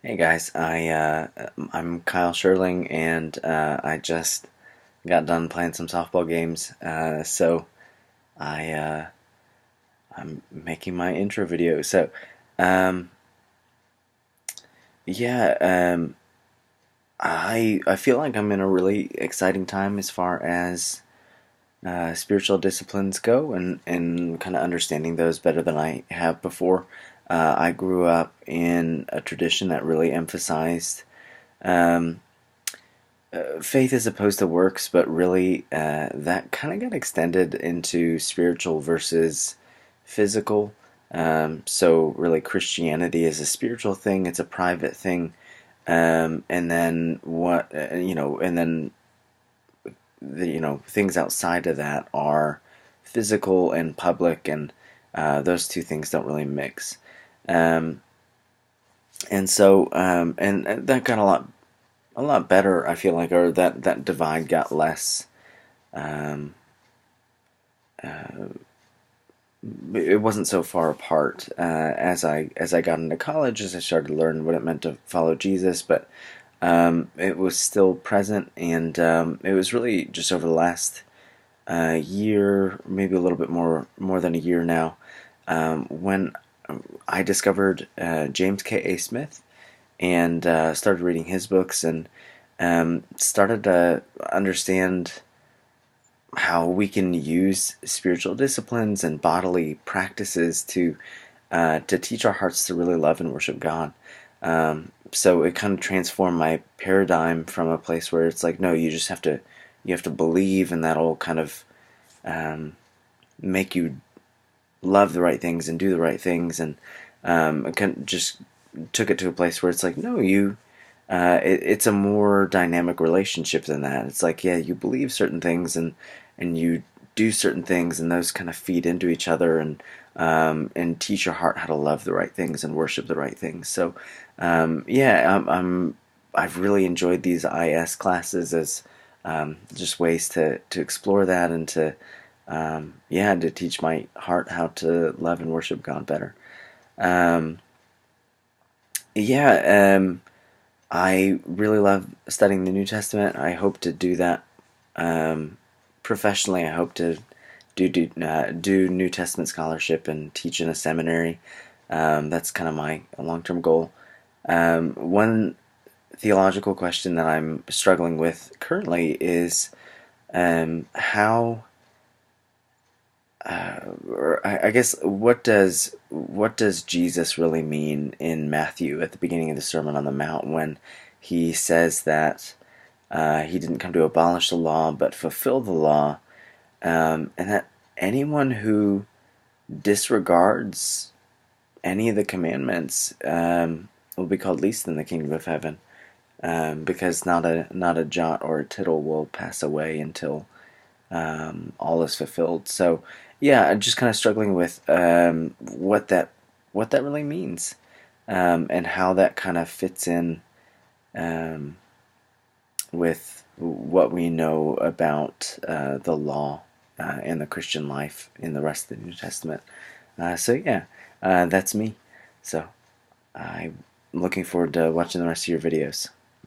Hey guys, I'm Kyle Sherling, and I just got done playing some softball games. So I I'm making my intro video. Um, yeah, I feel like I'm in a really exciting time as far as spiritual disciplines go, and kind of understanding those better than I have before. I grew up in a tradition that really emphasized. Um, Faith as opposed to works, but really that kind of got extended into spiritual versus physical. So really, Christianity is a spiritual thing; it's a private thing, and then and then things outside of that are physical and public, and those two things don't really mix. Um, and that got a lot better. I feel like, or that divide got less. Um, it wasn't so far apart as I got into college, as I started to learn what it meant to follow Jesus, but it was still present, and it was really just over the last year, maybe a little bit more than a year now, when I discovered James K. A. Smith and started reading his books and started to understand how we can use spiritual disciplines and bodily practices to teach our hearts to really love and worship God. So it kind of transformed my paradigm from a place where it's like, no, you have to believe, and that'll kind of um, make you love the right things and do the right things, and it kind of just took it to a place where it's like, no, it's a more dynamic relationship than that. It's like, yeah, you believe certain things, and you do certain things, and those kind of feed into each other, and teach your heart how to love the right things and worship the right things. So yeah, I've really enjoyed these IS classes as just ways to explore that, and to teach my heart how to love and worship God better. Um, yeah, I really love studying the New Testament. I hope to do that professionally. I hope to do New Testament scholarship and teach in a seminary. That's kind of my long-term goal. One theological question that I'm struggling with currently is how, or I guess, what does Jesus really mean in Matthew at the beginning of the Sermon on the Mount when he says that he didn't come to abolish the law but fulfill the law, and that anyone who disregards any of the commandments will be called least in the kingdom of heaven, because not a jot or a tittle will pass away until all is fulfilled. So yeah, I'm just kind of struggling with what that really means, and how that kind of fits in um, with what we know about the law and the Christian life in the rest of the New Testament. So yeah, that's me. So I'm looking forward to watching the rest of your videos.